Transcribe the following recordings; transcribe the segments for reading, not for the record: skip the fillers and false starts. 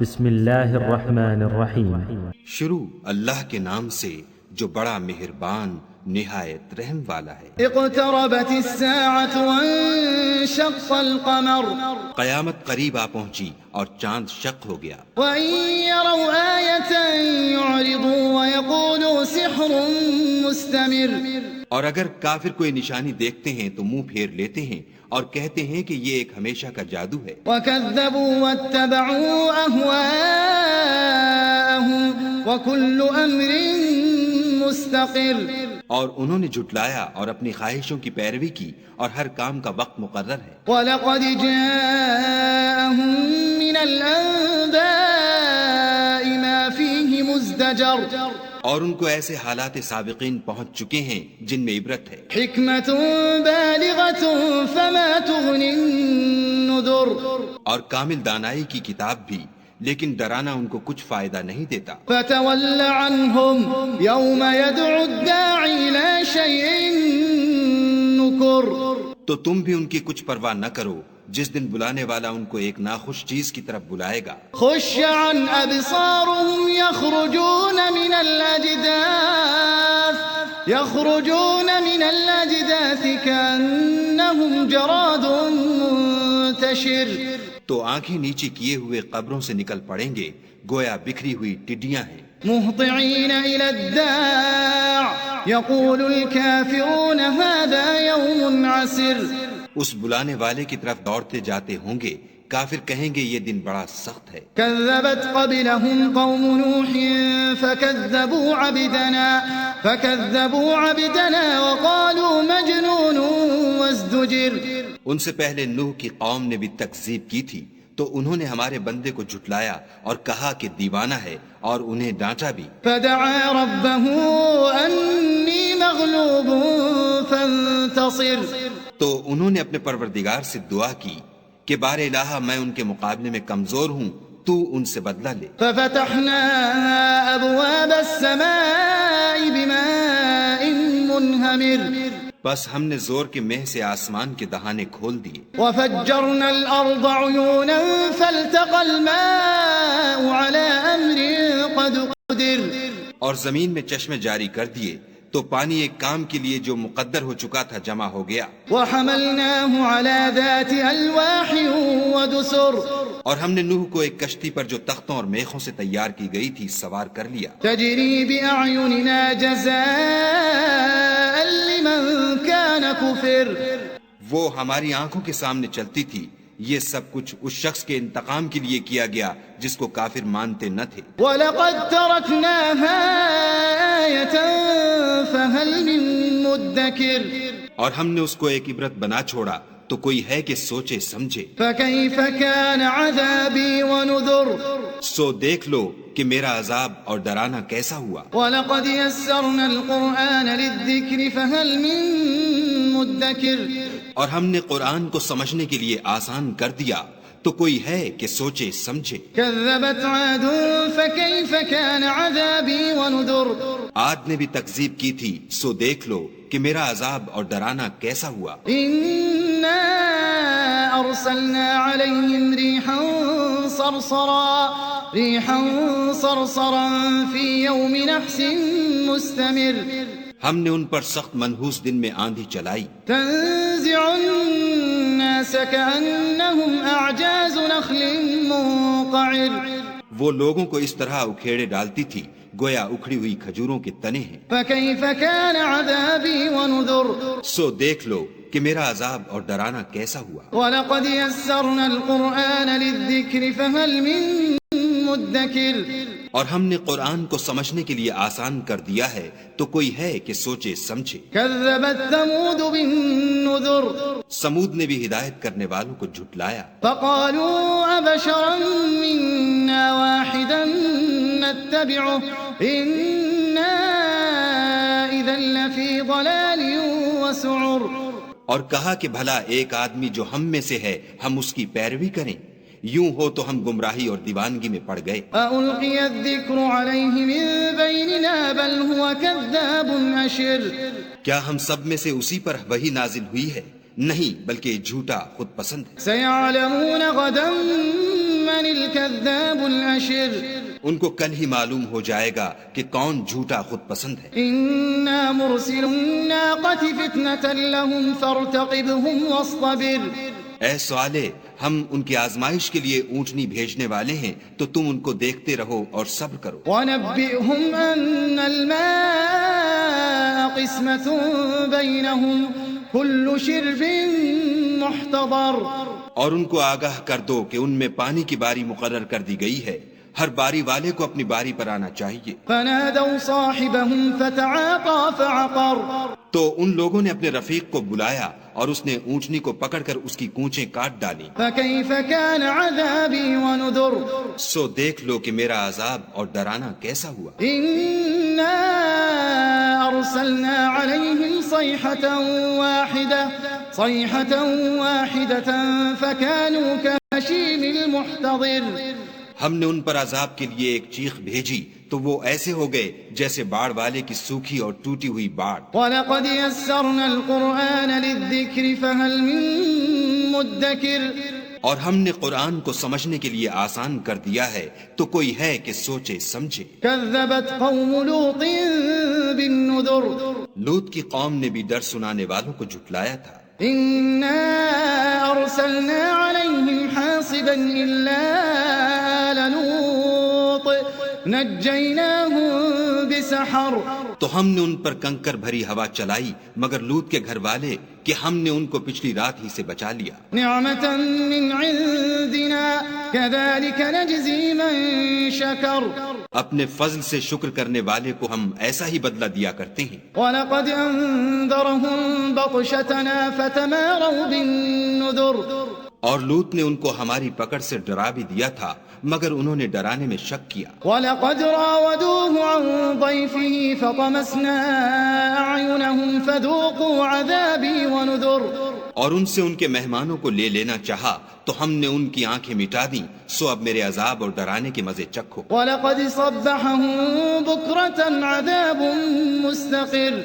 بسم اللہ الرحمن الرحیم۔ شروع اللہ کے نام سے جو بڑا مہربان نہایت رحم والا ہے۔ اقتربت الساعة وانشق القمر قیامت قریب آ پہنچی اور چاند شق ہو گیا۔ وإن يروا آية يعرضوا ويقولوا سحر مستمر اور اگر کافر کوئی نشانی دیکھتے ہیں تو منہ پھیر لیتے ہیں اور کہتے ہیں کہ یہ ایک ہمیشہ کا جادو ہے۔ وكذبوا واتبعوا أهواءهم وكل أمر مستقر اور انہوں نے جھٹلایا اور اپنی خواہشوں کی پیروی کی اور ہر کام کا وقت مقرر ہے۔ وَلَقَدْ جَاءَهُم مِّنَ الْأَنبَاءِ مَا فِيهِ مُزْدَجَرٌ اور ان کو ایسے حالات سابقین پہنچ چکے ہیں جن میں عبرت ہے۔ حِكْمَةٌ بَالِغَةٌ فَمَا تُغْنِ النُّذُرُ اور کامل دانائی کی کتاب بھی، لیکن ڈرانا ان کو کچھ فائدہ نہیں دیتا۔ فَتَوَلَّ عَنْهُمْ يَوْمَ يَدْعُ الدَّاعِ إِلَى شَيْءٍ نُكُرٍ تو تم بھی ان کی کچھ پرواہ نہ کرو جس دن بلانے والا ان کو ایک ناخوش چیز کی طرف بلائے گا۔ خُشَّ عَنْ أَبْصَارُهُمْ يَخْرُجُونَ مِنَ الْأَجْدَاثِ كَأَنَّهُمْ جَرَادٌ مُنْتَشِرٌ تو آنکھیں نیچے کیے ہوئے قبروں سے نکل پڑیں گے گویا بکھری ہوئی ٹڈیاں ہیں۔ مُهْطِعِينَ إِلَى الدَّاعِ يَقُولُ الْكَافِرُونَ هَذَا يَوْمٌ عَسِرٌ اس بلانے والے کی طرف دوڑتے جاتے ہوں گے، کافر کہیں گے یہ دن بڑا سخت ہے۔ كذبت قبلهم قوم نوح فكذبوا عبدنا وقالوا مجنون وازدجر ان سے پہلے نوح کی قوم نے بھی تکذیب کی تھی تو انہوں نے ہمارے بندے کو جھٹلایا اور کہا کہ دیوانہ ہے اور انہیں ڈانٹا بھی۔ فدعا ربه أني مغلوب فانتصر تو انہوں نے اپنے پروردگار سے دعا کی کہ بار الہ میں ان کے مقابلے میں کمزور ہوں، تو ان سے بدلہ لے۔ ففتحنا أبواب السماء بماء منهمر بس ہم نے زور کے مہ سے آسمان کے دہانے کھول دیے۔ وفجرنا الأرض عيونا فالتقى الماء على أمر قد قدر اور زمین میں چشمے جاری کر دیے تو پانی ایک کام کے لیے جو مقدر ہو چکا تھا جمع ہو گیا۔ وحملناه على ذات ألواح ودسر اور ہم نے نوح کو ایک کشتی پر جو تختوں اور میخوں سے تیار کی گئی تھی سوار کر لیا۔ تجري بأعيننا جزاء لمن كان كفر وہ ہماری آنکھوں کے سامنے چلتی تھی۔ یہ سب کچھ اس شخص کے انتقام کے لیے کیا گیا جس کو کافر مانتے نہ تھے۔ وَلَقَدْ تَرَكْنَاهَا آيَةً فَهَلْ مِن مُدَّكِرٍ اور ہم نے اس کو ایک عبرت بنا چھوڑا تو کوئی ہے کہ سوچے سمجھے۔ فَكَيْفَ كَانَ عَذَابِي وَنُذُرِ سو دیکھ لو کہ میرا عذاب اور ڈرانا کیسا ہوا۔ وَلَقَدْ يَسَّرْنَا الْقُرْآنَ لِلذِّكْرِ فَهَلْ مِن مُدَّكِرٍ اور ہم نے قرآن کو سمجھنے کے لیے آسان کر دیا تو کوئی ہے کہ سوچے سمجھے۔ كذبت عاد فكيف كان عذابي ونذر عاد نے بھی تکذیب کی تھی، سو دیکھ لو کہ میرا عذاب اور ڈرانا کیسا ہوا۔ إنا أرسلنا عليهم ريحا صرصرا في يوم نحس مستمر ہم نے ان پر سخت منحوس دن میں آندھی چلائی، تنزع الناس كأنهم أعجاز نخل منقعر وہ لوگوں کو اس طرح اکھیڑے ڈالتی تھی گویا اکھڑی ہوئی کھجوروں کے تنے ہیں۔ فكيف كان عذابي ونذر سو دیکھ لو کہ میرا عذاب اور ڈرانا کیسا ہوا۔ وَلَقَدْ يَسَّرْنَا الْقُرْآنَ لِلذِّكْرِ فَهَلْ مِن مُدَّكِرٍ اور ہم نے قرآن کو سمجھنے کے لیے آسان کر دیا ہے تو کوئی ہے کہ سوچے سمجھے۔ كذبت ثمود بالنذر سمود نے بھی ہدایت کرنے والوں کو جھٹلایا۔ فقالوا أبشرا منا واحدا نتبعه إنا إذا لفي ضلال وسعر اور کہا کہ بھلا ایک آدمی جو ہم میں سے ہے ہم اس کی پیروی کریں، یوں ہو تو ہم گمراہی اور دیوانگی میں پڑ گئے۔ ألقي الذكر عليه من بيننا بل هو كذاب أشر کیا ہم سب میں سے اسی پر وحی نازل ہوئی ہے؟ نہیں، بلکہ جھوٹا خود پسند ہے۔ سيعلمون غدا من الكذاب الأشر ان کو کل ہی معلوم ہو جائے گا کہ کون جھوٹا خود پسند ہے. إنا مرسل الناقة فتنة لهم فارتقبهم واصطبر. اے صالح، ہم ان کی آزمائش کے لیے اونٹنی بھیجنے والے ہیں تو تم ان کو دیکھتے رہو اور صبر کرو. ونبئهم أن الماء قسمة بينهم كل شرب محتضر. اور ان کو آگاہ کر دو کہ ان میں پانی کی باری مقرر کر دی گئی ہے، ہر باری والے کو اپنی باری پر آنا چاہیے. فنادوا صاحبهم فتعاطى فعقر. تو ان لوگوں نے اپنے رفیق کو بلایا اور اس نے اونٹنی کو پکڑ کر اس کی کونچیں کاٹ ڈالی. فكيف كان عذابي ونذر. سو دیکھ لو کہ میرا عذاب اور ڈرانا کیسا ہوا. إنا أرسلنا عليهم صيحة واحدة فكانوا كهشيم المحتضر. ہم نے ان پر عذاب کے لیے ایک چیخ بھیجی تو وہ ایسے ہو گئے جیسے باڑ والے کی سوکھی اور ٹوٹی ہوئی باڑ. وَلَقَدْ يَسَّرْنَا الْقُرْآنَ لِلذِّكْرِ فَهَلْ مِن مُدَّكِرٍ. اور ہم نے قرآن کو سمجھنے کے لیے آسان کر دیا ہے تو کوئی ہے کہ سوچے سمجھے. كَذَّبَتْ قَوْمُ لُوطٍ بِالنُّذُرِ. لوط کی قوم نے بھی ڈر سنانے والوں کو جھٹلایا تھا. إِنَّا أَرْسَلْنَا عَلَيْهِمْ حَاصِبًا إِلَّا آلَ لُوطٍ نَجَّيْنَاهُمْ بِسَحَرٍ. تو ہم نے ان پر کنکر بھری ہوا چلائی مگر لوط کے گھر والے کہ ہم نے ان کو پچھلی رات ہی سے بچا لیا. نعمة من عندنا كذلك نجزي من شكر. اپنے فضل سے شکر کرنے والے کو ہم ایسا ہی بدلہ دیا کرتے ہیں. وَلَقَدْ أَنذَرَهُمْ بَطْشَتَنَا فَتَمَارَوْا بِالنُّذُرِ. اور لوط نے ان کو ہماری پکڑ سے ڈرا بھی دیا تھا مگر انہوں نے ڈرانے میں شک کیا. وَلَقَدْ رَاوَدُوهُ عَنْ ضَيْفِهِ فَطَمَسْنَا أَعْيُنَهُمْ فَذُوقُوا عَذَابِي وَنُذُرِ. اور ان سے ان کے مہمانوں کو لے لینا چاہا تو ہم نے ان کی آنکھیں مٹا دیں، سو اب میرے عذاب اور ڈرانے کے مزے چکھو. وَلَقَدْ صَبَّحَهُم بُكْرَةً عَذَابٌ مُسْتَقِرٌ.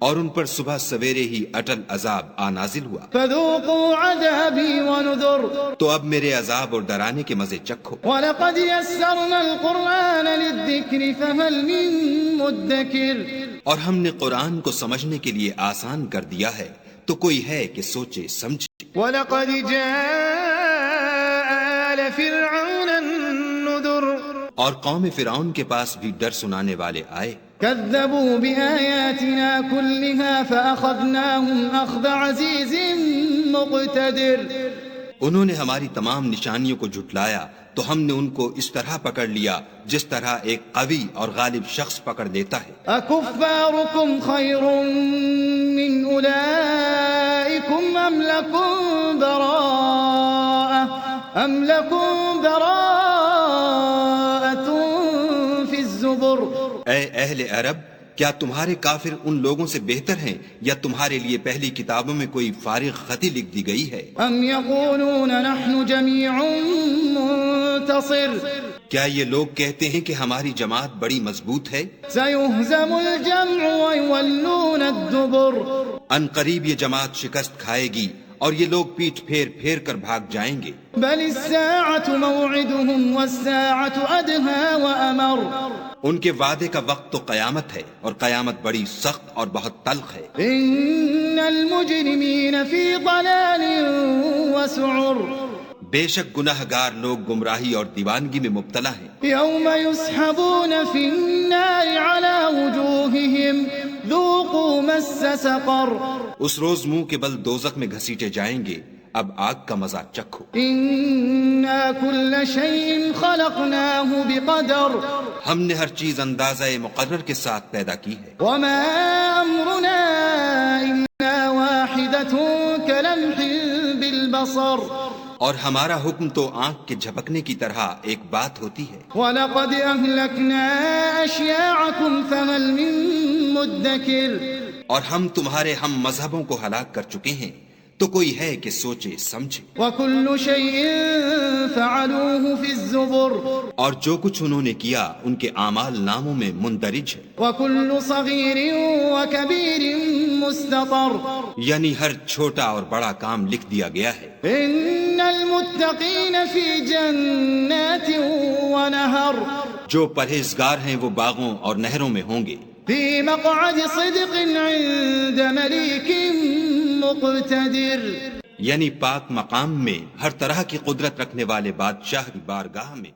اور ان پر صبح سویرے ہی اٹل عذاب نازل ہوا. فَذُوقُوا عَذَابِي وَنُذُرِ. تو اب میرے عذاب اور ڈرانے کے مزے چکھو. وَلَقَدْ يَسَّرْنَا الْقُرْآنَ لِلذِّكْرِ فَهَلْ مِن مُدَّكِرٍ. اور ہم نے قرآن کو سمجھنے کے لیے آسان کر دیا ہے تو کوئی ہے کہ سوچے سمجھے. وَلَقَدْ جَاءَ آلَ فِرْعَوْنَ النُّذُرُ. اور قوم فرعون کے پاس بھی ڈر سنانے والے آئے. كذبوا بآياتنا كلها فأخذناهم أخذ عزيز مقتدر. انہوں نے ہماری تمام نشانیوں کو جھٹلایا تو ہم نے ان کو اس طرح پکڑ لیا جس طرح ایک قوی اور غالب شخص پکڑ لیتا ہے. أكفاركم خير من أولئكم أم لكم براءة في الزبر. اے اہل عرب، کیا تمہارے کافر ان لوگوں سے بہتر ہیں یا تمہارے لیے پہلی کتابوں میں کوئی فارغ خطی لکھ دی گئی ہے؟ ام يقولون نحن جميع منتصر. کیا یہ لوگ کہتے ہیں کہ ہماری جماعت بڑی مضبوط ہے؟ سيهزم الجمع ويولون الدبر. ان قریب یہ جماعت شکست کھائے گی اور یہ لوگ پیٹھ پھیر پھیر کر بھاگ جائیں گے. بل الساعة موعدهم والساعة أدهى وأمر. ان کے وعدے کا وقت تو قیامت ہے اور قیامت بڑی سخت اور بہت تلخ ہے. إن المجرمين في ضلال وسعر. بے شک گناہگار لوگ گمراہی اور دیوانگی میں مبتلا ہیں. يوم يسحبون في النار على وجوههم ذوقوا مس سقر. اس روز منہ کے بل دوزخ میں گھسیٹے جائیں گے، اب آگ کا مزہ چکھو. إنا كل شيء خلقناه بقدر. ہم نے ہر چیز اندازہ مقرر کے ساتھ پیدا کی ہے. وما أمرنا إلا واحدة كلمح بالبصر. اور ہمارا حکم تو آنکھ کے جھپکنے کی طرح ایک بات ہوتی ہے. وَلَقَدْ أَهْلَكْنَا أَشْيَاعَكُمْ فَهَلْ مِن مُدَّكِرٍ. اور ہم تمہارے ہم مذہبوں کو ہلاک کر چکے ہیں تو کوئی ہے کہ سوچے سمجھے. وكل شيء فعلوه في الزبر اور جو کچھ انہوں نے کیا ان کے اعمال ناموں میں مندرج ہے. وكل صغير وكبير مستطر یعنی ہر چھوٹا اور بڑا کام لکھ دیا گیا ہے. إن المتقين في جنات ونهر جو پرہیزگار ہیں وہ باغوں اور نہروں میں ہوں گے. في مقعد صدق عند مليك مقتدر یعنی پاک مقام میں ہر طرح کی قدرت رکھنے والے بادشاہ کی بارگاہ میں.